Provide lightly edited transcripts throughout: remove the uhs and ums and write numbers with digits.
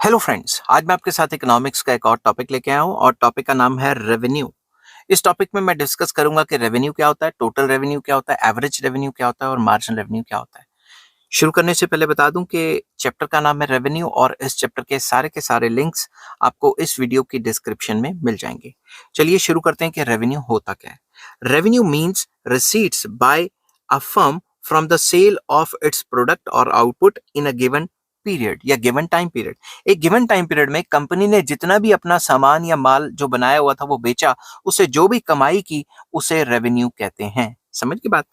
Hello friends, आज मैं आपके साथ इकोनॉमिक्स का एक और टॉपिक लेके आया हूँ और टॉपिक का नाम है रेवेन्यू। इस टॉपिक में मैं डिस्कस करूंगा कि रेवेन्यू क्या होता है, टोटल रेवेन्यू क्या होता है, एवरेज रेवेन्यू क्या होता है और मार्जिनल रेवेन्यू क्या होता है। शुरू करने से पहले बता दूं कि चैप्टर का नाम है रेवेन्यू और इस चैप्टर के सारे लिंक्स आपको इस वीडियो की डिस्क्रिप्शन में मिल जाएंगे। चलिए शुरू करते हैं कि रेवेन्यू होता क्या है। Revenue means receipts by a firm from the sale of its product और output in a given period या गिवन टाइम पीरियड। एक गिवन टाइम पीरियड में कंपनी ने जितना भी अपना सामान या माल जो बनाया हुआ था वो बेचा, उसे जो भी कमाई की उसे रेवेन्यू कहते हैं। समझ की बात।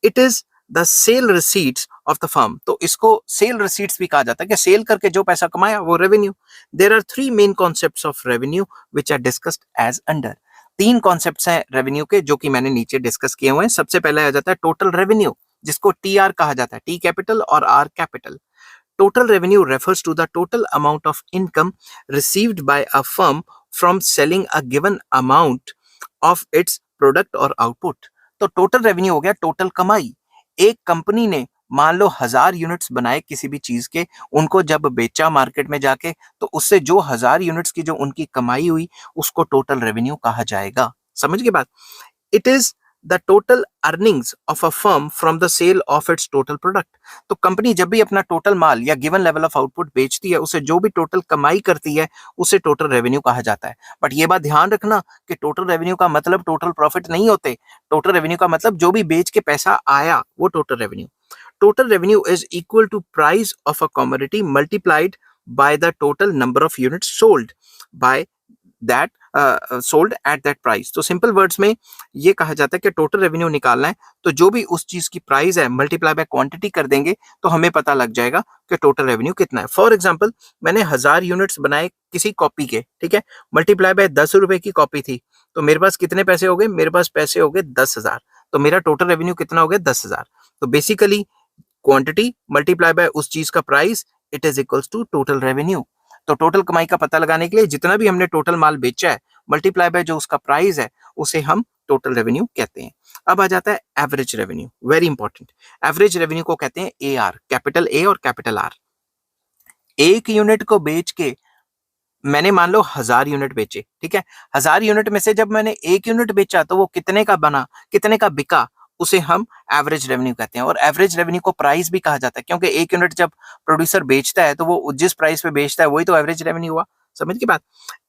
It is the sale receipts of the firm, तो इसको सेल रिसीट्स भी कहा जाता है कि सेल करके जो पैसा कमाया वो revenue. There are three main concepts of revenue which are discussed as under. तीन कॉन्सेप्ट्स हैं रेवेन्यू के जो कि मैंने नीचे डिस्कस किए हुए हैं। सबसे पहले आ जाता है टोटल रेवेन्यू, जिसको टी आर कहा जाता है, टी कैपिटल और are capital. Total revenue refers to the total amount of income received by a firm from selling a given amount of its product or output। तो total revenue हो गया total कमाई। एक company ने मान लो 1000 units बनाए किसी भी चीज के, उनको जब बेचा मार्केट में जाके, तो उससे जो 1000 यूनिट्स की जो उनकी कमाई हुई उसको टोटल रेवेन्यू कहा जाएगा। समझ गए बात। It is the total earnings of a firm from the sale of its total product. तो कंपनी जब भी अपना टोटल माल या गिवन लेवल ऑफ आउटपुट बेचती है, उसे जो भी टोटल कमाई करती है उसे टोटल रेवेन्यू कहा जाता है। बट ये बात ध्यान रखना कि टोटल रेवेन्यू का मतलब टोटल प्रॉफिट नहीं होते। टोटल रेवेन्यू का मतलब जो भी बेच के पैसा आया वो total revenue. Total revenue is equal to price of a commodity multiplied by the total number of units sold by that sold at that price. तो सिंपल वर्ड्स में ये कहा जाता है कि टोटल रेवेन्यू निकालना है तो जो भी उस चीज की प्राइस है मल्टीप्लाई बाय क्वांटिटी कर देंगे तो हमें पता लग जाएगा कि टोटल रेवेन्यू कितना है। फॉर एग्जांपल, मैंने 1000 यूनिट्स बनाए किसी कॉपी के, ठीक है, मल्टीप्लाई बाय 10 रुपए की कॉपी थी, तो मेरे पास कितने पैसे हो गए? मेरे पास पैसे हो गए 10,000। तो मेरा टोटल रेवेन्यू कितना हो गया? 10,000। तो बेसिकली क्वांटिटी मल्टीप्लाई बाय उस चीज का price, it is equals to total revenue. तो टोटल कमाई का पता लगाने के लिए जितना भी हमने टोटल माल बेचा है मल्टीप्लाई बाय जो उसका प्राइस है उसे हम टोटल रेवेन्यू कहते हैं। अब आ जाता है average revenue, very important. Average revenue को कहते हैं ए आर, कैपिटल ए और कैपिटल आर। एक यूनिट को बेच के मैंने मान लो 1000 यूनिट बेचे, ठीक है। 1000 यूनिट में से जब मैंने एक यूनिट बेचा तो वो कितने का बना, कितने का बिका, उसे हम एवरेज रेवेन्यू कहते हैं। और एवरेज रेवेन्यू को प्राइस भी कहा जाता है क्योंकि एक यूनिट जब प्रोड्यूसर बेचता है तो वो जिस प्राइस पे बेचता है वही तो एवरेज रेवेन्यू हुआ। समझ की बात।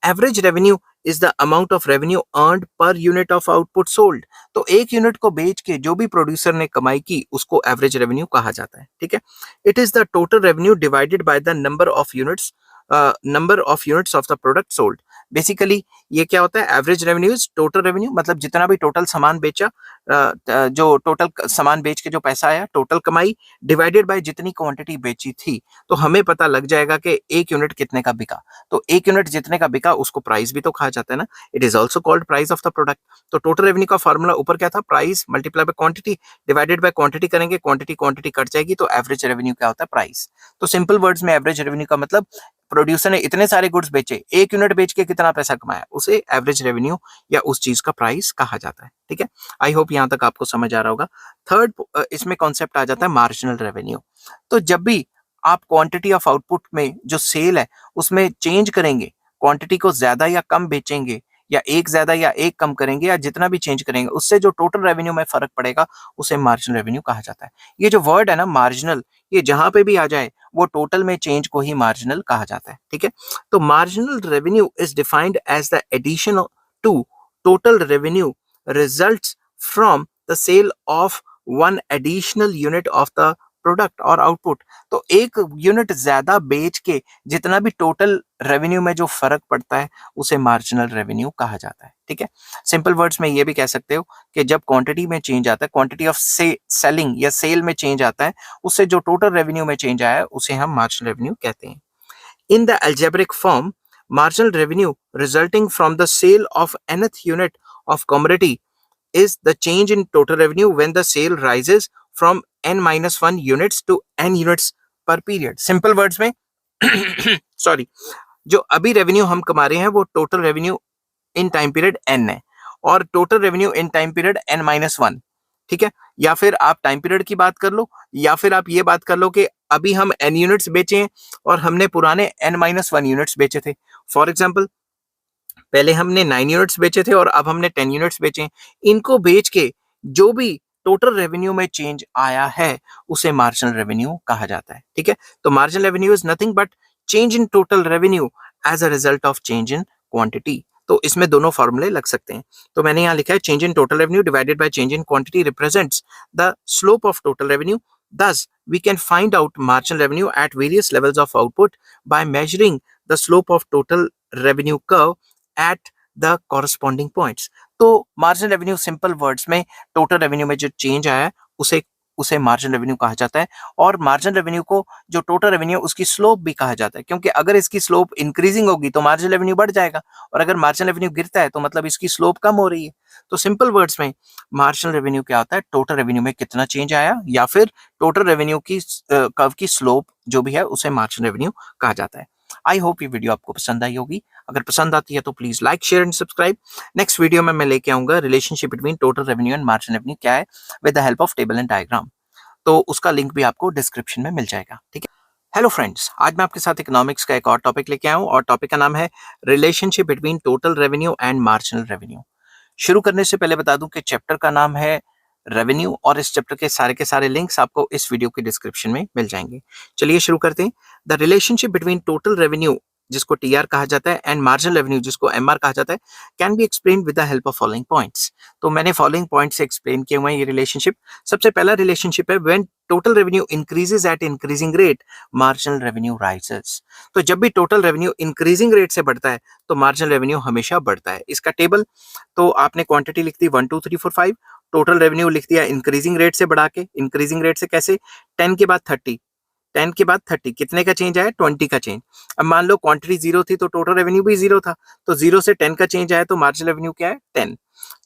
Average revenue is the amount of revenue earned per unit of output sold. तो एक यूनिट को बेच के जो भी प्रोड्यूसर ने कमाई की उसको एवरेज रेवेन्यू कहा जाता है, ठीक है। It is the total revenue divided by the number of units of the product sold. Basically ये क्या होता है? Average revenue is total revenue, मतलब जितना भी टोटल सामान बेचा, जो टोटल सामान बेच के जो पैसा आया, टोटल कमाई, डिवाइडेड बाय जितनी क्वांटिटी बेची थी। तो हमें पता लग जाएगा कि एक यूनिट कितने का बिका। तो एक यूनिट जितने का बिका उसको प्राइस भी तो कहा जाता है ना। It is also called price of the product. तो टोटल रेवेन्यू का फॉर्मूला ऊपर क्या था? Price multiply by quantity divided by quantity करेंगे, क्वांटिटी क्वांटिटी कट जाएगी तो एवरेज रेवेन्यू क्या होता है? प्राइस। तो सिंपल वर्ड्स में एवरेज रेवेन्यू का मतलब प्रोड्यूसर ने इतने सारे गुड्स बेचे, एक यूनिट बेच के कितना पैसा कमाया, उसे एवरेज रेवेन्यू या उस चीज का प्राइस कहा जाता है, ठीक है। आई होप यहां तक आपको समझ आ रहा होगा। थर्ड इसमें कॉन्सेप्ट आ जाता है मार्जिनल रेवेन्यू। तो जब भी आप क्वांटिटी ऑफ आउटपुट में जो सेल है उसमें चेंज करेंगे, क्वांटिटी को ज्यादा या कम बेचेंगे या एक ज्यादा या एक कम करेंगे या जितना भी चेंज करेंगे, उससे जो टोटल रेवेन्यू में फर्क पड़ेगा उसे मार्जिनल रेवेन्यू कहा जाता है। ये जो वर्ड है ना मार्जिनल, ये जहां पे भी आ जाए वो टोटल में चेंज को ही मार्जिनल कहा जाता है, ठीक है। तो marginal revenue is defined as the addition to total revenue results from the sale of one additional unit of the product और आउटपुट। तो एक यूनिट ज्यादा बेच के जितना भी टोटल रेवेन्यू में जो फर्क पड़ता है उसे मार्जिनल रेवेन्यू कहा जाता है, ठीक है। सिंपल वर्ड्स में ये भी कह सकते हो कि जब क्वांटिटी में चेंज आता है, क्वांटिटी ऑफ सेलिंग या सेल में चेंज आता है, उससे जो टोटल रेवेन्यू में चेंज आया है उसे हम मार्जिनल रेवेन्यू कहते हैं। In the algebraic form, marginal revenue resulting from the sale of nth unit of commodity is the change in total revenue when the sale rises from n minus 1 units to n units per period. Simple words में sorry, जो अभी revenue हम कमा रहे हैं वो total revenue in time period n है और total revenue in time period n minus 1, ठीक है, या फिर आप टाइम पीरियड की बात कर लो, या फिर आप ये बात कर लो कि अभी हम n यूनिट्स बेचे हैं और हमने पुराने n-1 यूनिट्स बेचे थे। फॉर एग्जांपल पहले हमने 9 यूनिट्स बेचे थे और अब हमने 10 यूनिट्स बेचे हैं। इनको बेच के जो भी टोटल रेवेन्यू में चेंज आया है उसे मार्जिनल रेवेन्यू कहा जाता है। ठीक है, तो marginal revenue is nothing but change in total revenue as a result of change in quantity. तो इसमें दोनों फॉर्मूले लग सकते हैं। तो मैंने यहाँ लिखा है change in total revenue divided by change in quantity represents the slope of total revenue. Thus, we can find out marginal revenue at various levels of output by measuring the slope of total revenue curve at the corresponding points। तो marginal revenue simple words में total revenue में जो change आया है उसे उसे marginal revenue कहा जाता है। और मार्जिनल रेवेन्यू को जो टोटल रेवेन्यू उसकी स्लोप भी कहा जाता है, क्योंकि अगर इसकी स्लोप इंक्रीजिंग होगी तो मार्जिनल रेवेन्यू बढ़ जाएगा, और अगर मार्जिनल रेवेन्यू गिरता है तो मतलब इसकी स्लोप कम हो रही है। तो सिंपल वर्ड्स में मार्जिनल रेवेन्यू क्या होता है, टोटल रेवेन्यू में कितना चेंज आया या फिर टोटल रेवेन्यू की कर्व की स्लोप जो भी है उसे मार्जिनल रेवेन्यू कहा जाता है। आई होप ये वीडियो आपको पसंद आई होगी। अगर पसंद आती है तो please like share and subscribe. Next video में मैं लेके आऊंगा relationship between total revenue and marginal revenue क्या है with the help of table and diagram. तो उसका लिंक भी आपको डिस्क्रिप्शन में मिल जाएगा। ठीक है, हेलो फ्रेंड्स, आज मैं आपके साथ इकोनॉमिक्स का एक और टॉपिक लेके आया हूं और टॉपिक का नाम है relationship between total revenue and marginal revenue. शुरू करने से पहले बता दूं कि चैप्टर का नाम है रेवेन्यू और इस चैप्टर के सारे लिंक्स आपको इस वीडियो के डिस्क्रिप्शन में मिल जाएंगे। चलिए शुरू करते हैं। The relationship between total revenue जिसको टीआर कहा जाता है एंड मार्जिनल रेवेन्यू जिसको एमआर कहा जाता है can be explain with the help of following points. तो मैंने फॉलोइंग पॉइंट्स से एक्सप्लेन किए हुए हैं ये रिलेशनशिप। सबसे पहला रिलेशनशिप है when total revenue increases eight increasing rate marginal revenue rises. तो जब भी टोटल रेवेन्यू इंक्रीजिंग रेट से बढ़ता है तो मार्जिनल रेवेन्यू हमेशा बढ़ता है। इसका टेबल तो आपने क्वांटिटी लिख दी 1 2 3 4 5, टोटल रेवेन्यू लिख दिया इंक्रीजिंग रेट से बढ़ा के। इंक्रीजिंग रेट से कैसे, 10 के बाद 30, 10 के बाद 30 कितने का चेंज आया, 20 का चेंज। अब मान लो क्वांटिटी 0 थी तो टोटल रेवेन्यू भी 0 था, तो 0 से 10 का चेंज आया तो मार्जिनल रेवेन्यू क्या है, 10।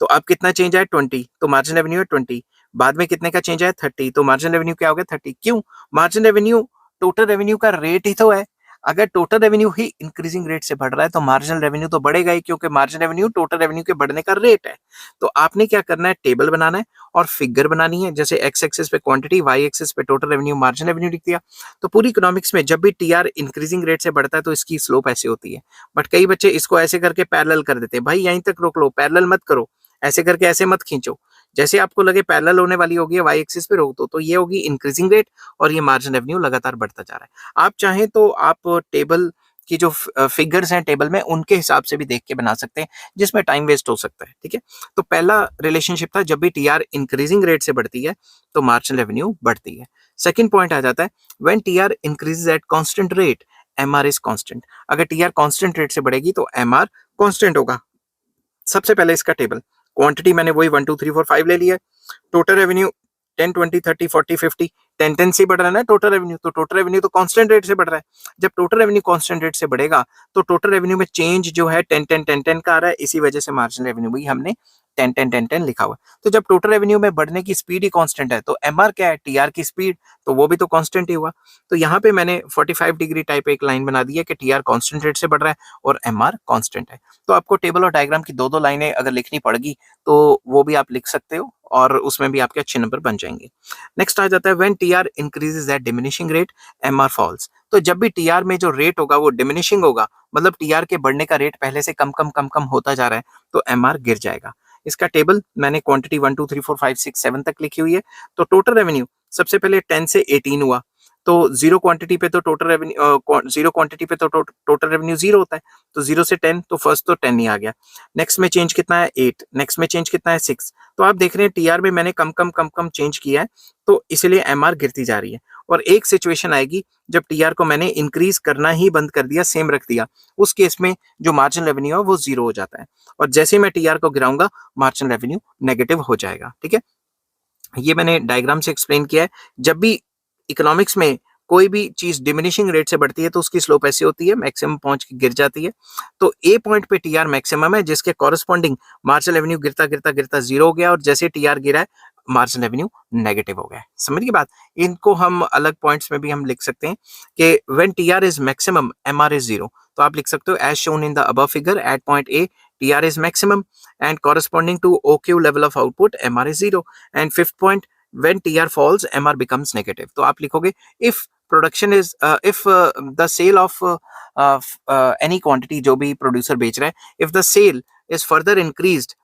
तो अब कितना चेंज आया, 20, तो मार्जिनल रेवेन्यू है 20। बाद में कितने का चेंज आया, 30, तो मार्जिनल रेवेन्यू क्या हो गया, 30। क्यों, मार्जिनल रेवेन्यू टोटल रेवेन्यू का रेट ही तो है। अगर टोटल रेवेन्यू ही इंक्रीजिंग रेट से बढ़ रहा है तो मार्जिनल रेवेन्यू तो बढ़ेगा ही, क्योंकि मार्जिनल रेवेन्यू टोटल रेवेन्यू के बढ़ने का रेट है। तो आपने क्या करना है, टेबल बनाना है और फिगर बनानी है। जैसे एक्स एक्सिस पे क्वांटिटी, वाई एक्सिस पे टोटल रेवेन्यू, मार्जिनल रेवेन्यू लिख दिया। तो पूरी इकोनॉमिक्स में जब भी टीआर इंक्रीजिंग रेट से बढ़ता है तो इसकी स्लोप ऐसे होती है। बट कई बच्चे इसको ऐसे करके पैरेलल कर देते हैं, भाई यहीं तक रोक लो, पैरेलल मत करो, ऐसे करके ऐसे मत खींचो। जैसे आपको लगे पैरेलल होने वाली होगी वाई एक्सिस पे रोक दो, तो ये होगी इंक्रीजिंग रेट और ये मार्जिनल रेवेन्यू लगातार बढ़ता जा रहा है। आप चाहें तो आप टेबल की जो फिगर्स हैं टेबल में उनके हिसाब से भी देख के बना सकते हैं, जिसमें टाइम वेस्ट हो सकता है। ठीक है, तो पहला रिलेशनशिप था जब भी टीआर इंक्रीजिंग रेट से बढ़ती है तो मार्जिनल रेवेन्यू बढ़ती है। सेकंड पॉइंट आ जाता है when TR increases at constant rate MR is constant. अगर टीआर कांस्टेंट रेट से बढ़ेगी तो एमआर कांस्टेंट होगा। सबसे पहले इसका टेबल, क्वांटिटी मैंने वही 1 2 3 4 5 ले लिया। टोटल रेवेन्यू 10 20 30 40 50, 10 10 से बढ़ रहा है ना टोटल रेवेन्यू, तो टोटल रेवेन्यू तो कांस्टेंट रेट से बढ़ रहा है। जब टोटल रेवेन्यू कांस्टेंट रेट से बढ़ेगा तो टोटल रेवेन्यू में चेंज जो है 10 10 10 10 का आ रहा है, इसी वजह से मार्जिनल रेवेन्यू भी हमने 10 10 10 10 लिखा हुआ है। तो जब टोटल रेवेन्यू में बढ़ने की स्पीड ही कांस्टेंट है तो एमआर क्या है, टीआर की स्पीड, तो वो भी तो कांस्टेंट ही हुआ। तो यहाँ पे मैंने 45 डिग्री टाइप एक लाइन बना दी है कि टीआर कांस्टेंट रेट से बढ़ रहा है और एमआर कांस्टेंट है। तो आपको टेबल और डायग्राम की दो लाइनें अगर लिखनी पड़ेगी तो वो भी आप लिख सकते हो और उसमें भी आपके अच्छे नंबर बन जाएंगे। नेक्स्ट आ जाता है when TR increases at diminishing rate MR falls. तो जब भी टीआर में जो रेट होगा वो डिमिनिशिंग होगा, मतलब टीआर के बढ़ने का रेट पहले से कम कम कम कम होता जा रहा है, तो एमआर गिर जाएगा। इसका टेबल मैंने क्वांटिटी 1 2 3 4 5 6 7 तक लिखी हुई है। तो टोटल रेवेन्यू सबसे पहले 10 से 18 हुआ, तो जीरो क्वांटिटी पे तो टोटल रेवेन्यू जीरो क्वांटिटी पे तो टोटल रेवेन्यू जीरो होता है, तो 0 से 10 तो फर्स्ट तो 10 ही आ गया। नेक्स्ट में चेंज कितना है, 8, नेक्स्ट में चेंज कितना है, 6। तो आप देख रहे हैं टीआर में मैंने कम कम कम कम चेंज किया है, तो इसलिए एमआर गिरती जा रही है। और एक सिचुएशन आएगी जब टीआर को मैंने इंक्रीज करना ही बंद कर दिया, सेम रख दिया, उस केस में जो मार्जिनल रेवेन्यू है वो जीरो हो जाता है, और जैसे ही मैं टीआर को गिराऊंगा मार्जिनल रेवेन्यू नेगेटिव हो जाएगा। ठीक है, ये मैंने डायग्राम से एक्सप्लेन किया है। जब भी इकोनॉमिक्स में कोई भी चीज डिमिनिशिंग रेट से बढ़ती है तो उसकी स्लोप ऐसी होती है, मैक्सिमम पहुंच के गिर जाती है। तो ए पॉइंट पे टीआर मैक्सिमम है, जिसके कॉरेस्पॉन्डिंग मार्जिनल रेवेन्यू गिरता गिरता गिरता जीरो हो गया, और जैसे टीआर गिरा है मार्जिनल रेवेन्यू नेगेटिव हो गया है। समझ की बात, इनको हम अलग पॉइंट्स में भी हम लिख सकते हैं कि when TR is maximum MR is zero. तो आप लिख सकते हो as shown in the above figure at point A TR is maximum and corresponding to OQ level of output, MR is 0. And fifth point, when TR falls, MR becomes negative. तो आप लिखोगे if production is if the sale of any quantity जो भी producer बेच रहा है, if the sale is further increased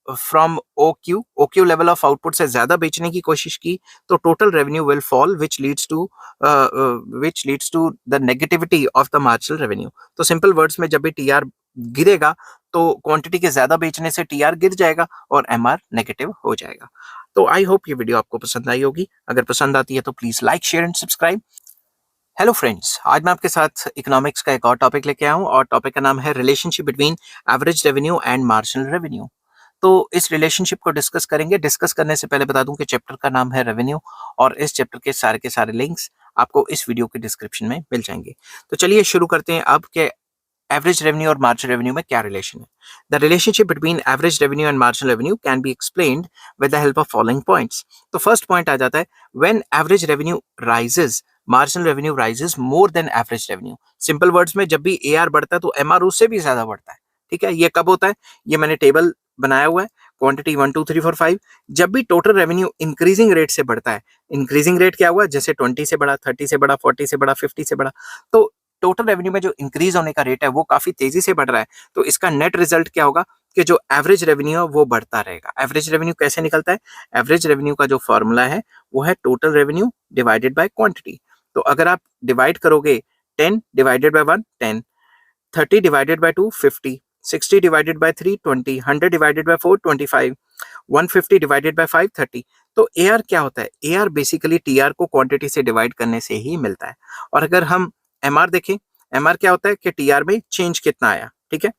from OQ level of output से ज्यादा बेचने की कोशिश की तो total revenue will fall which leads to the negativity of the marginal revenue. तो सिंपल वर्ड्स में जब भी टीआर गिरेगा तो क्वांटिटी के ज्यादा बेचने से टीआर गिर जाएगा और एमआर नेगेटिव हो जाएगा. तो आई होप ये वीडियो आपको पसंद आई होगी. अगर पसंद आती है तो please like share and subscribe. Hello friends, आज मैं आपके साथ इकोनॉमिक्स का एक और टॉपिक लेके आया हूँ और टॉपिक का नाम है relationship between average revenue and marginal revenue. तो इस रिलेशनशिप को डिस्कस करेंगे. डिस्कस करने से पहले बता दूं कि चैप्टर का नाम है रेवेन्यू और इस चैप्टर के सारे लिंक्स आपको इस वीडियो के डिस्क्रिप्शन में मिल जाएंगे. तो चलिए शुरू करते हैं. अब के एवरेज रेवेन्यू और मार्जिनल रेवेन्यू में क्या रिलेशन है. The relationship between average revenue and marginal revenue can be explained with the help of following points. तो फर्स्ट पॉइंट आ जाता है when average revenue rises marginal revenue rises more than average revenue. Simple words में जब भी AR बढ़ता है तो MR उससे भी ज्यादा बढ़ता है. ठीक है, ये कब होता है? ये मैंने टेबल बनाया हुआ है, क्वांटिटी 1 2 3 4 5. जब भी टोटल रेवेन्यू इंक्रीजिंग रेट से बढ़ता है, इंक्रीजिंग रेट क्या हुआ? जैसे 20 से बढ़ा, 30 से बढ़ा, 40 से बढ़ा, 50 से बढ़ा, तो टोटल रेवेन्यू में जो इंक्रीज होने का रेट है वो काफी तेजी से बढ़ रहा है. तो इसका नेट रिजल्ट क्या होगा कि जो एवरेज रेवेन्यू है वो बढ़ता रहेगा. एवरेज रेवेन्यू कैसे निकलता है? एवरेज रेवेन्यू का जो फॉर्मूला है वो है total revenue divided by quantity. तो अगर आप डिवाइड करोगे 10 divided by 1 10, 30 divided by 2 50, 60 divided by 3 20, 100 divided by 4 25, 150 divided by 5 30. तो एआर क्या होता है? एआर बेसिकली टीआर को क्वांटिटी से डिवाइड करने से ही मिलता है. और अगर हम एमआर देखें, एमआर क्या होता है कि टीआर में चेंज कितना आया. ठीक है,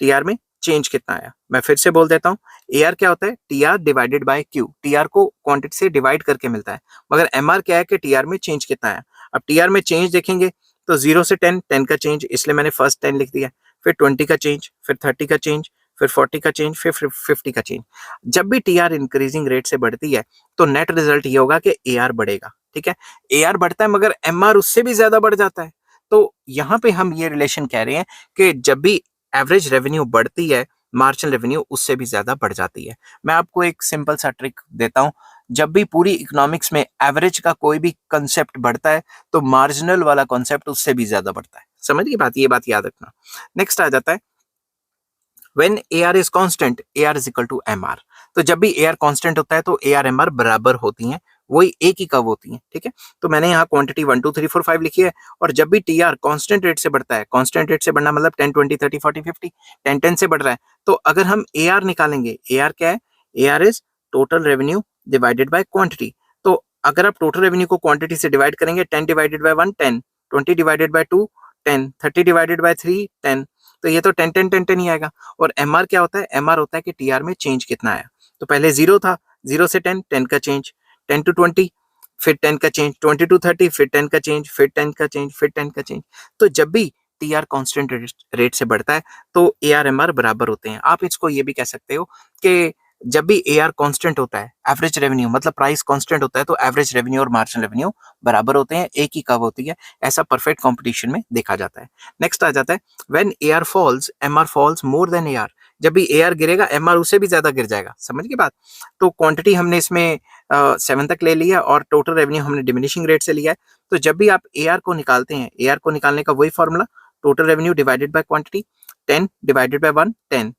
टीआर में चेंज कितना आया. मैं फिर से बोल देता हूं, एआर क्या होता है? TR divided by Q. TR को क्वांटिटी से डिवाइड करके मिलता है. मगर एमआर क्या है कि टीआर में चेंज कितना आया. अब टीआर में चेंज देखेंगे तो 0 से 10, 10 का चेंज, इसलिए मैंने फर्स्ट 10 लिख दिया. फिर 20 का चेंज, फिर 30 का चेंज, फिर 40 का चेंज, फिर 50 का चेंज. जब भी टीआर इंक्रीजिंग रेट से बढ़ती है तो नेट रिजल्ट ये होगा कि एआर बढ़ेगा. ठीक है, एआर बढ़ता है मगर एमआर उससे भी ज्यादा बढ़ जाता है. तो यहाँ पे हम ये रिलेशन कह रहे हैं कि जब भी एवरेज रेवेन्यू बढ़ती है, मार्जिनल रेवेन्यू उससे भी ज्यादा बढ़ जाती है. मैं आपको एक सिंपल सा ट्रिक देता हूं. जब भी पूरी इकोनॉमिक्स में एवरेज का कोई भी कंसेप्ट बढ़ता है तो मार्जिनल वाला कंसेप्ट उससे भी ज्यादा बढ़ता है. समझ गई बात? ये बात याद रखना. नेक्स्ट आ जाता है when AR is constant, AR is equal to MR. तो जब भी AR कांस्टेंट होता है तो AR MR बराबर होती हैं, वही एक ही कब होती हैं. ठीक है, तो मैंने यहाँ क्वांटिटी 1 2 3 4 5 लिखी है. और जब भी TR कांस्टेंट रेट से बढ़ता है, कांस्टेंट रेट से बढ़ना मतलब 10 20 30 40 50, 10 10 से बढ़ रहा है, तो अगर हम AR निकालेंगे, AR क्या है? AR is total revenue divided by quantity. तो अगर आप टोटल रेवेन्यू को क्वांटिटी से डिवाइड करेंगे, 10 divided by 1 10, 20 divided by 2 10, 30 divided by 3 10, तो ये तो 10 10 10 10 ही आएगा. और एमआर क्या होता है? एमआर होता है कि टीआर में चेंज कितना आया. तो पहले 0 था, 0 से 10 10 का चेंज, 10 टू 20 फिर 10 का चेंज, 20 टू 30 फिर 10 का चेंज, फिर 10 का चेंज, फिर 10 का चेंज. तो जब भी टीआर कांस्टेंट रेट से बढ़ता है तो एआर एमआर बराबर होते हैं. आप इसको ये भी कह सकते हो कि जब भी एआर कांस्टेंट होता है, एवरेज रेवेन्यू मतलब प्राइस कांस्टेंट होता है, तो एवरेज रेवेन्यू और मार्जिनल रेवेन्यू बराबर होते हैं, एक ही कर्व होती है. ऐसा परफेक्ट कंपटीशन में देखा जाता है. नेक्स्ट आ जाता है when AR falls, MR falls more than AR. जब भी एआर गिरेगा एमआर उससे भी ज्यादा गिर जाएगा. समझ गए बात? तो क्वांटिटी हमने इसमें 7 तक ले लिया और टोटल रेवेन्यू हमने डिमिनिशिंग रेट से लिया है. तो जब भी आप एआर को निकालते हैं, एआर को निकालने का वही formula, total revenue divided by quantity. 10 divided by 1 10,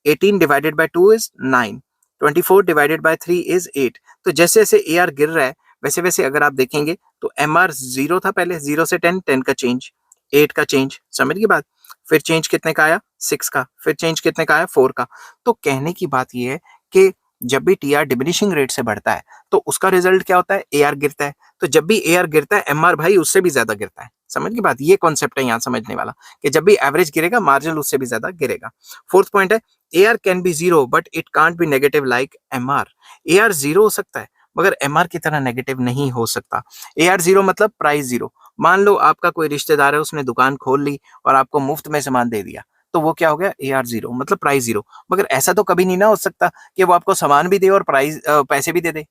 18 divided by 2 is 9, 24 divided by 3 is 8. तो जैसे जैसे एआर गिर रहा है वैसे वैसे अगर आप देखेंगे तो एमआर 0 था पहले, 0 से 10 10 का चेंज, 8 का चेंज. समझ गई बात? फिर चेंज कितने का आया? 6 का. फिर चेंज कितने का आया? 4 का. तो कहने की बात ये है कि जब भी टीआर डिमिनिशिंग रेट से बढ़ता है तो उसका रिजल्ट क्या होता है? एआर गिरता है. तो जब भी एआर गिरता है एमआर भाई उससे भी ज्यादा गिरता है. समझ गई बात? ये कॉन्सेप्ट है यहाँ समझने वाला कि जब भी एवरेज गिरेगा मार्जिनल उससे भी ज्यादा गिरेगा. फोर्थ पॉइंट है AR can be zero but it can't be negative like MR. AR zero हो सकता है मगर MR की तरह नेगेटिव नहीं हो सकता. AR जीरो मतलब प्राइस जीरो. मान लो आपका कोई रिश्तेदार है, उसने दुकान खोल ली और आपको मुफ्त में सामान दे दिया, तो वो क्या हो गया? AR जीरो मतलब प्राइस जीरो. मगर ऐसा तो कभी नहीं ना हो सकता कि वो आपको सामान भी दे और प्राइस पैसे भी दे दे.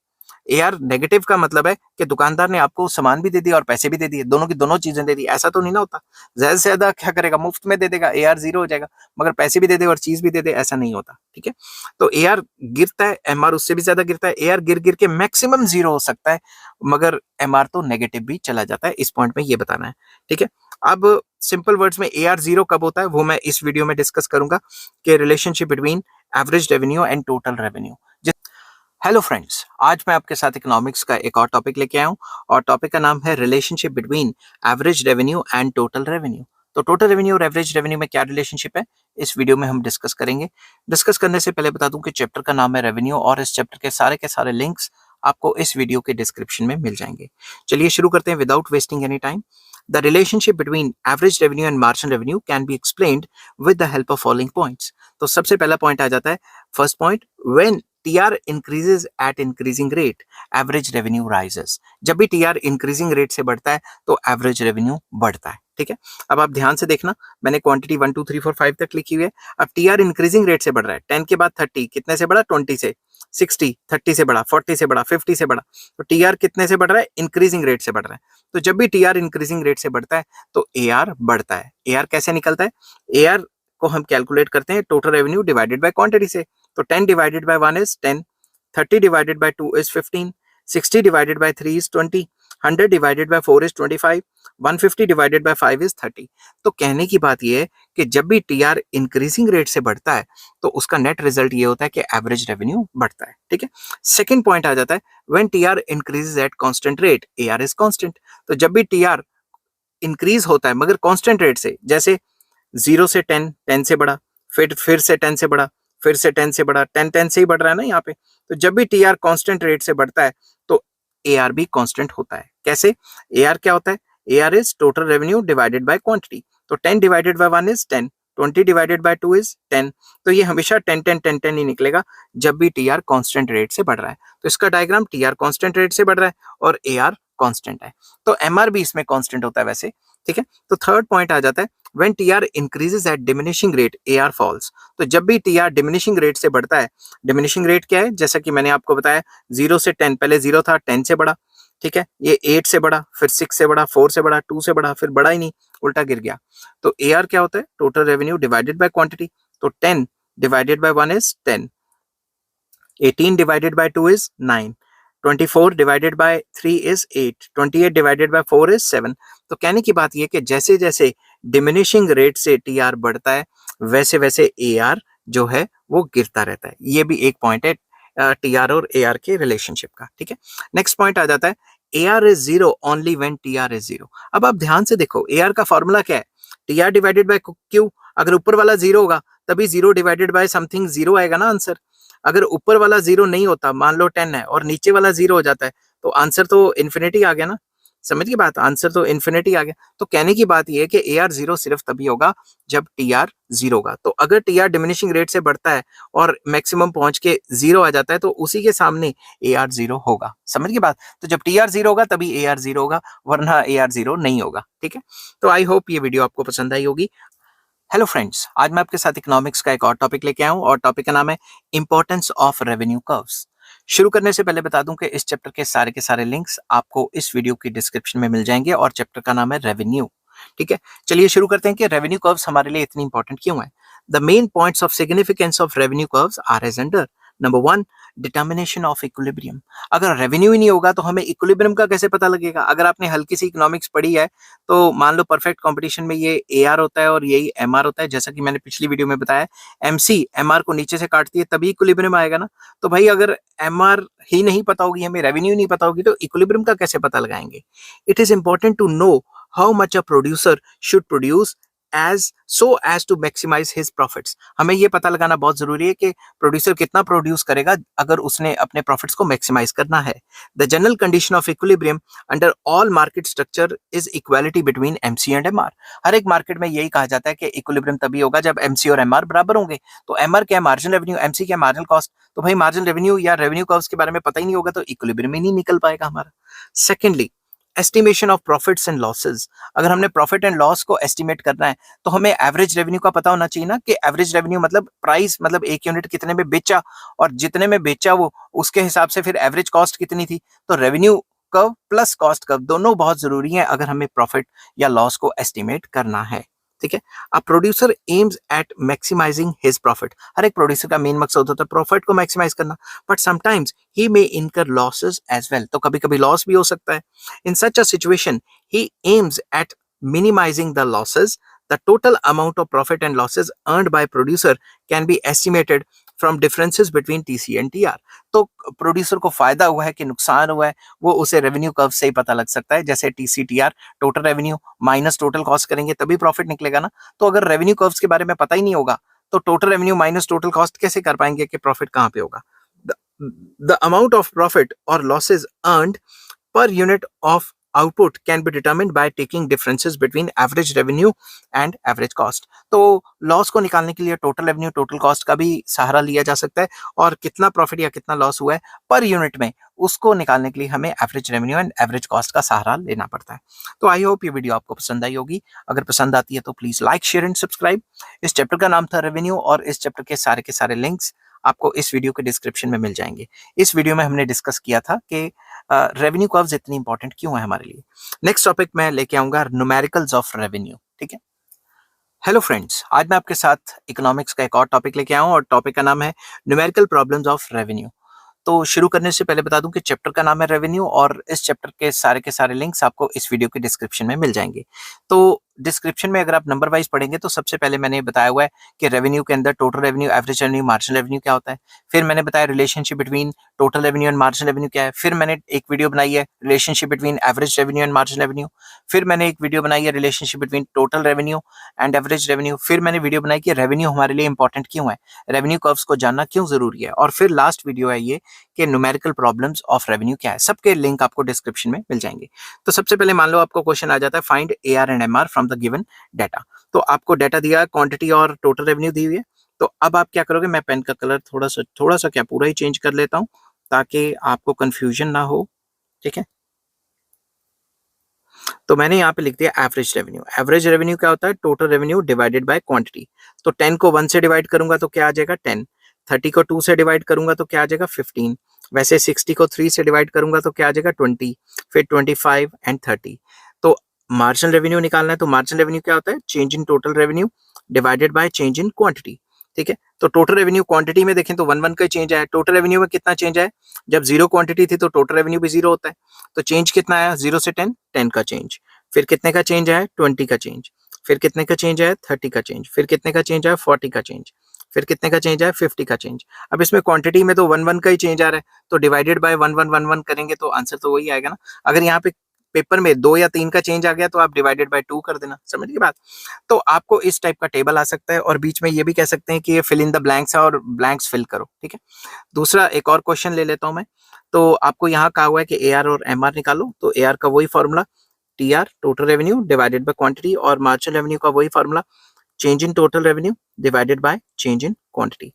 AR नेगेटिव का मतलब है कि दुकानदार ने आपको सामान भी दे दिया और पैसे भी दे दिए, दोनों की दोनों चीजें दे दी, ऐसा तो नहीं ना होता। ज्यादा से ज्यादा क्या करेगा, मुफ्त में दे देगा, AR जीरो हो जाएगा। मगर पैसे भी दे दे और चीज भी दे दे, ऐसा नहीं होता। ठीक है, तो AR गिरता है, MR उससे भी ज्यादा गिरता है। AR गिर गिर के मैक्सिमम जीरो हो सकता है, मगर MR तो नेगेटिव भी चला जाता है। इस पॉइंट में ये बताना है। ठीक है, अब सिंपल वर्ड्स में AR जीरो कब होता है वो मैं इस वीडियो में डिस्कस करूंगा कि relationship between average revenue and total revenue. Hello friends, आज मैं आपके साथ इकोनॉमिक्स का एक और टॉपिक लेके आया हूं और टॉपिक का नाम है relationship between average revenue and total revenue. तो टोटल रेवेन्यू और एवरेज रेवेन्यू में क्या रिलेशनशिप है, इस वीडियो में हम डिस्कस करेंगे। डिस्कस करने से पहले बता दूं कि चैप्टर का नाम है रेवेन्यू और इस चैप्टर के सारे लिंक्स आपको इस वीडियो के डिस्क्रिप्शन में मिल जाएंगे। चलिए शुरू करते हैं without wasting any time. The relationship between average revenue and marginal revenue can be explained with the help of following points. तो सबसे पहला पॉइंट आ जाता है, first point, when TR increases at increasing rate, average revenue rises. जब भी TR increasing rate से बढ़ता है तो average revenue बढ़ता है। ठीक है, अब आप ध्यान से देखना, मैंने क्वांटिटी 1 2 3 4 5 तक लिखी हुई है। अब TR इंक्रीजिंग रेट से बढ़ रहा है, 10 के बाद 30, कितने से बढ़ा, 20 से, 60, 30 से बढ़ा, 40 से बढ़ा, 50 से बढ़ा, तो TR कितने से बढ़ रहा है, इंक्रीजिंग रेट से बढ़ रहा है। तो जब भी TR इंक्रीजिंग रेट से बढ़ता है तो AR बढ़ता है। AR कैसे निकलता है, AR को हम कैलकुलेट करते हैं total revenue divided by quantity से। तो 10 divided by 1 is 10, 30 divided by 2 is 15, 60 divided by 3 is 20, 100 divided by 4 is 25, 150 divided by 5 is 30। तो कहने की बात यह है कि जब भी TR इंक्रीजिंग रेट से बढ़ता है तो उसका नेट रिजल्ट ये होता है कि एवरेज रेवेन्यू बढ़ता है। ठीक है, सेकंड पॉइंट आ जाता है, when TR increases at constant rate, AR is constant. तो जब भी TR इंक्रीज होता है मगर कांस्टेंट रेट से, जैसे 0 से 10, 10 से बढ़ा, फिर से 10 से बढ़ा, फिर से 10 से बढ़ा, 10 10 से ही बढ़ रहा है ना यहाँ पे। तो जब भी TR कांस्टेंट रेट से बढ़ता है तो AR भी कांस्टेंट होता है। कैसे, AR क्या होता है, AR is total revenue divided by quantity. तो 10 divided by 1 is 10, 20 divided by 2 is 10। तो ये हमेशा 10 10 10 10 ही निकलेगा जब भी TR कांस्टेंट रेट से बढ़ रहा है। तो इसका डायग्राम, TR कांस्टेंट रेट से बढ़ रहा है और AR कांस्टेंट है, तो MR भी इसमें कांस्टेंट होता है वैसे। ठीक है, तो थर्ड पॉइंट आ जाता है, when TR increases at diminishing rate, AR falls। तो जब भी TR diminishing rate से बढ़ता है, diminishing rate क्या है, जैसा कि मैंने आपको बताया, 0 से 10, पहले 0 था, 10 से बढ़ा, ठीक है, ये 8 से बढ़ा, फिर 6 से बढ़ा, 4 से बढ़ा, 2 से बढ़ा, फिर बढ़ा ही नहीं, उल्टा गिर गया। तो AR क्या होता है, total revenue divided by quantity. तो 10 divided by 1 is 10, 18 divided by 2 is 9, 24 divided by 3 is 8, 28 divided by 4 is 7। तो कहने की बात यह कि जैसे जैसे डिमिनिशिंग रेट से TR बढ़ता है वैसे वैसे AR जो है वो गिरता रहता है। ये भी एक पॉइंट है TR और AR के रिलेशनशिप का। ठीक है, नेक्स्ट पॉइंट आ जाता है, AR is zero only when TR is zero। अब आप ध्यान से देखो, AR का फॉर्मूला क्या है, TR डिवाइडेड बाय Q। अगर ऊपर वाला जीरो होगा तभी 0 डिवाइडेड बाय समथिंग 0 आएगा ना आंसर। अगर ऊपर वाला 0 नहीं होता, मान लो 10 है और नीचे वाला 0 हो जाता है, तो आंसर तो इन्फिनिटी आ गया ना। समझ की बात, आंसर तो इन्फिनिटी आ गया। तो कहने की बात यह है कि AR 0 सिर्फ तभी होगा जब TR 0 होगा। तो अगर TR डिमिनिशिंग रेट से बढ़ता है और मैक्सिमम पहुंच के 0 आ जाता है तो उसी के सामने AR 0 होगा। समझ की बात, तो जब TR 0 होगा तभी AR 0 होगा, वरना AR 0 नहीं होगा। ठीक है, तो आई होप ये वीडियो आपको पसंद आई होगी। हेलो फ्रेंड्स, आज मैं आपके साथ इकोनॉमिक्स का एक और टॉपिक लेके आया हूं और टॉपिक का नाम है इंपॉर्टेंस ऑफ रेवेन्यू कर्व्स। शुरू करने से पहले बता दूं कि इस चैप्टर के सारे लिंक्स आपको इस वीडियो की डिस्क्रिप्शन में मिल जाएंगे और चैप्टर का नाम है रेवेन्यू। ठीक है, चलिए शुरू करते हैं कि रेवेन्यू कर्व्स हमारे लिए इतनी इंपॉर्टेंट क्यों है। The main points of significance of revenue curves are as under. Number 1, determination of equilibrium. अगर रेवेन्यू ही नहीं होगा तो हमें इक्विलिब्रियम का कैसे पता लगेगा। अगर आपने हल्की सी इकोनॉमिक्स पढ़ी है तो मान लो परफेक्ट कंपटीशन में ये AR होता है और यही MR होता है, जैसा कि मैंने पिछली वीडियो में बताया, MC MR को नीचे से काटती है तभी इक्विलिब्रियम आएगा ना। तो भाई अगर MR ही नहीं पता होगी, हमें रेवेन्यू नहीं पता होगी, तो इक्विलिब्रियम का कैसे पता लगाएंगे। It is important to know how much a producer should produce as to maximize his profits। हमें यह पता लगाना बहुत जरूरी है कि प्रोड्यूसर कितना प्रोड्यूस करेगा अगर उसने अपने प्रॉफिट्स को मैक्सिमाइज करना है। The general condition of equilibrium under all market structure is equality between MC and MR। हर एक मार्केट में यही कहा जाता है कि इक्विलिब्रियम तभी होगा जब MC और MR बराबर होंगे। तो MR क्या है, मार्जिनल रेवेन्यू, MC क्या है, मार्जिनल कॉस्ट। तो भाई मार्जिनल रेवेन्यू या रेवेन्यू कर्व्स के बारे में पता ही नहीं होगा तो इक्विलिब्रियम ही नहीं निकल पाएगा हमारा। Secondly, estimation of profits and losses, अगर हमने प्रॉफिट एंड लॉस को एस्टिमेट करना है तो हमें एवरेज रेवेन्यू का पता होना चाहिए ना, कि एवरेज रेवेन्यू मतलब प्राइस, मतलब एक यूनिट कितने में बेचा, और जितने में बेचा वो उसके हिसाब से फिर एवरेज कॉस्ट कितनी थी। तो revenue curve plus cost curve दोनों बहुत जरूरी है अगर हमें प्रॉफिट या लॉस को एस्टिमेट करना है। ठीक है, a producer aims at maximising his profit, हर एक प्रोड्यूसर का मेन मकसद होता है प्रॉफिट को मैक्सिमाइज करना, बट समटाइम्स ही मे इनकर लॉसेस एज वेल, तो कभी कभी लॉस भी हो सकता है। In such a situation he aims at minimizing the losses. The total amount of profit and losses earned by producer can be estimated from differences between TC and TR. तो producer को फायदा हुआ है कि नुकसान हुआ है, वो उसे रेवेन्यू कर्व से ही पता लग सकता है। जैसे TC TR, total revenue minus total cost करेंगे तभी प्रॉफिट निकलेगा ना। तो अगर रेवेन्यू कर्व्स के बारे में पता ही नहीं होगा तो total revenue minus total cost कैसे कर पाएंगे कि प्रॉफिट कहाँ पे होगा। द अमाउंट ऑफ प्रॉफिट और losses earned per unit of output can be determined by taking differences between average revenue and average cost. तो लॉस को निकालने के लिए टोटल रेवेन्यू टोटल कॉस्ट का भी सहारा लिया जा सकता है, और कितना प्रॉफिट या कितना लॉस हुआ है पर यूनिट में उसको निकालने के लिए हमें average revenue and average cost का सहारा लेना पड़ता है। तो आई होप ये वीडियो आपको पसंद आई होगी। अगर पसंद आती है तो please like share and subscribe. इस चैप्टर का नाम था रेवेन्यू, और इस चैप्टर के सारे लिंक्स आपको इस वीडियो के डिस्क्रिप्शन में मिल जाएंगे। इस वीडियो में हमने डिस्कस किया था कि रेवेन्यू कर्व्स इतनी इंपॉर्टेंट क्यों है हमारे लिए। नेक्स्ट टॉपिक मैं लेके आऊंगा न्यूमेरिकल्स ऑफ रेवेन्यू। ठीक है, हेलो फ्रेंड्स, आज मैं आपके साथ इकोनॉमिक्स का एक और टॉपिक लेके आऊं, और टॉपिक का नाम है न्यूमेरिकल प्रॉब्लम्स ऑफ रेवेन्यू। तो शुरू करने से पहले बता दूं कि चैप्टर का नाम है रेवेन्यू, और इस चैप्टर के सारे लिंक्स आपको इस वीडियो के डिस्क्रिप्शन में मिल जाएंगे। तो डिस्क्रिप्शन में अगर आप नंबर वाइज पढ़ेंगे तो सबसे पहले मैंने बताया हुआ है कि रेवेन्यू के अंदर total revenue, average revenue, marginal revenue क्या होता है। फिर मैंने बताया relationship between total revenue and marginal revenue क्या है। फिर मैंने एक वीडियो बनाई है relationship between average revenue and marginal revenue. फिर मैंने एक वीडियो बनाई है relationship between total revenue and average revenue. फिर मैंने वीडियो बनाई कि रेवेन्यू हमारे लिए इंपॉर्टेंट क्यों है, रेवेन्यू कर्व्स को जानना क्यों जरूरी है। और फिर लास्ट वीडियो है ये कि न्यूमेरिकल प्रॉब्लम्स ऑफ रेवेन्यू क्या है। सबके लिंक आपको डिस्क्रिप्शन में मिल जाएंगे। तो सबसे पहले मान लो आपको क्वेश्चन आ जाता है find AR and MR from the given data. तो आपको डाटा दिया है, क्वांटिटी और टोटल रेवेन्यू दी हुई है। तो अब आप क्या करोगे, मैं पेन का कलर थोड़ा सा क्या पूरा ही चेंज कर लेता हूं ताकि आपको कंफ्यूजन ना हो। ठीक है, तो मैंने यहाँ पे लिख दिया एवरेज रेवेन्यू। एवरेज रेवेन्यू क्या होता है, total revenue divided by quantity. तो 10 को 1 से डिवाइड करूंगा तो क्या आ जाएगा 10, 30 को 2 से डिवाइड करूंगा तो क्या आ जाएगा 15, वैसे 60 को 3 से डिवाइड करूंगा तो क्या आ जाएगा 20, फिर 25 एंड 30। तो मार्जिनल रेवेन्यू निकालना है, तो मार्जिनल रेवेन्यू क्या होता है, change in total revenue divided by change in quantity. ठीक है, तो टोटल रेवेन्यू क्वांटिटी में देखें तो 1 1 का चेंज आया, टोटल रेवेन्यू में कितना चेंज आया, जब जीरो क्वांटिटी थी तो टोटल रेवेन्यू भी जीरो होता है। तो चेंज कितना आया, 0 से 10, 10 का चेंज। फिर कितने का चेंज आया, 20 का चेंज। फिर कितने का चेंज आया, 30 का चेंज। फिर कितने का चेंज आया, 40 का चेंज। फिर कितने का चेंज आया, 50 का चेंज। अब इसमें क्वांटिटी में तो 1 1 का ही चेंज आ रहा है, तो डिवाइडेड बाय 1 1 1 1 करेंगे तो आंसर तो वही आएगा ना। अगर यहाँ पे पेपर में 2 या 3 का चेंज आ गया तो आप डिवाइडेड बाय 2 कर देना, समझ गए बात। तो आपको इस टाइप का टेबल आ सकता है, और बीच में ये भी कह सकते हैं कि ये फिल इन द ब्लैंक्स है और ब्लैंक्स फिल करो। ठीक है, दूसरा एक और क्वेश्चन ले लेता हूं मैं। तो आपको यहाँ कहा हुआ है कि AR और MR निकालो। तो AR का वही formula TR total revenue divided by quantity, और मार्जिनल रेवेन्यू का वही formula change in total revenue divided by change in quantity.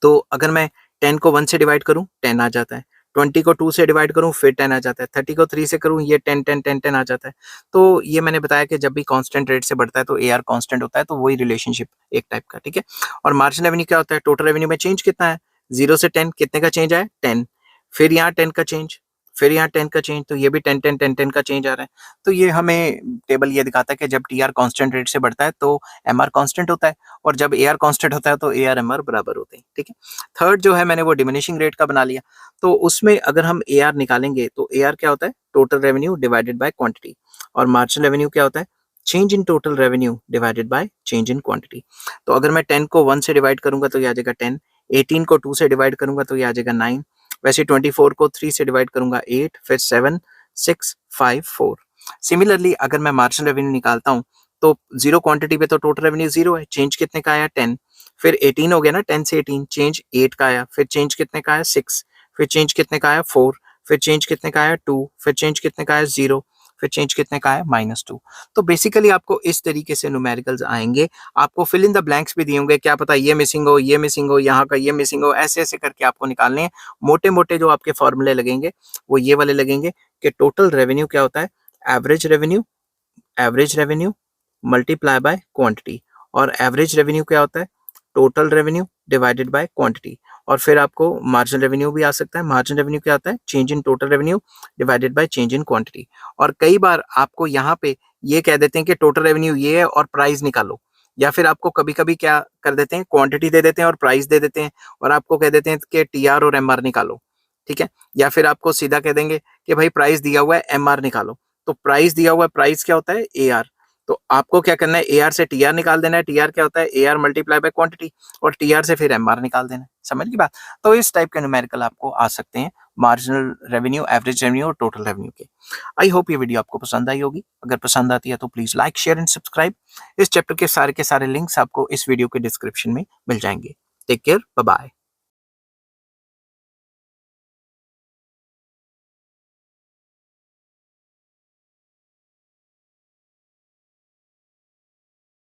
तो अगर मैं 10 को 1 से डिवाइड करूं 10 आ जाता है, 20 को 2 से डिवाइड करूं फिर 10 आ जाता है, 30 को 3 से करूं ये 10 10 10 10 आ जाता है। तो ये मैंने बताया कि जब भी कांस्टेंट रेट से बढ़ता है तो AR कांस्टेंट होता है, तो वही रिलेशनशिप एक टाइप का। ठीक है, और मार्जिनल रेवेन्यू क्या होता है, टोटल रेवेन्यू में चेंज कितना है, 0 से 10 कितने का चेंज आया 10, फिर यहाँ 10 का चेंज, फिर यहाँ 10 का चेंज, तो ये भी 10 10 10 10 का चेंज आ रहा है। तो ये हमें टेबल ये दिखाता है कि जब TR कांस्टेंट रेट से बढ़ता है तो MR कांस्टेंट होता है, और जब AR कांस्टेंट होता है तो AR MR बराबर होते हैं। ठीक है, थर्ड जो है मैंने वो डिमिनिशिंग रेट का बना लिया। तो उसमें अगर हम AR निकालेंगे तो AR क्या होता है, total revenue divided by quantity, और मार्जिनल रेवेन्यू क्या होता है, change in total revenue divided by change in quantity. तो अगर मैं 10 को 1 से डिवाइड करूंगा तो ये आ जाएगा 10, 18 को 2 से डिवाइड करूंगा तो ये आ जाएगा 9, वैसे 24 को 3 से डिवाइड करूंगा 8, फिर 7 6 5 4। सिमिलरली अगर मैं मार्जिनल रेवेन्यू निकालता हूं तो जीरो क्वांटिटी पे तो टोटल रेवेन्यू जीरो है, चेंज कितने का आया 10, फिर 18 हो गया ना, 10 से 18 चेंज 8 का आया, फिर चेंज कितने का आया 6, फिर चेंज कितने का आया 4, फिर चेंज कितने का आया 2, फिर चेंज कितने का आया 0, फिर चेंज कितने का आया -2। तो बेसिकली आपको इस तरीके से न्यूमेरिकल्स आएंगे। आपको फिल इन द ब्लैंक्स भी दिए होंगे, क्या पता ये मिसिंग हो, ये मिसिंग हो, यहाँ का ये मिसिंग हो, ऐसे ऐसे करके आपको निकालने हैं। मोटे मोटे जो आपके फॉर्मूले लगेंगे वो ये वाले लगेंगे कि टोटल रेवेन्यू क्या होता है, average revenue multiply by quantity, और एवरेज रेवेन्यू क्या होता है, total revenue divided by quantity. और फिर आपको मार्जिनल रेवेन्यू भी आ सकता है। मार्जिनल रेवेन्यू क्या होता है, change in total revenue divided by change in quantity. और कई बार आपको यहाँ पे ये कह देते हैं कि टोटल रेवेन्यू ये है और प्राइस निकालो, या फिर आपको कभी कभी क्या कर देते हैं, क्वांटिटी दे देते हैं और प्राइस दे देते हैं, और आपको कह देते हैं कि टीआर और एमआर निकालो, ठीक है। या फिर आपको सीधा कह देंगे कि भाई प्राइस दिया हुआ है, एमआर निकालो। तो प्राइस दिया हुआ है, प्राइस क्या होता है, एआर। तो आपको क्या करना है, एआर से टीआर निकाल देना है। टीआर क्या होता है, एआर मल्टीप्लाई बाय क्वांटिटी, और टीआर से फिर एमआर निकाल देना है। समझ की बात। तो इस टाइप के न्यूमेरिकल आपको आ सकते हैं, मार्जिनल रेवेन्यू, एवरेज रेवेन्यू और टोटल रेवेन्यू के। आई होप ये वीडियो आपको पसंद आई होगी। अगर पसंद आती है तो please like, share and subscribe. इस चैप्टर के सारे लिंक्स आपको इस वीडियो के डिस्क्रिप्शन में मिल जाएंगे। Take care, bye bye.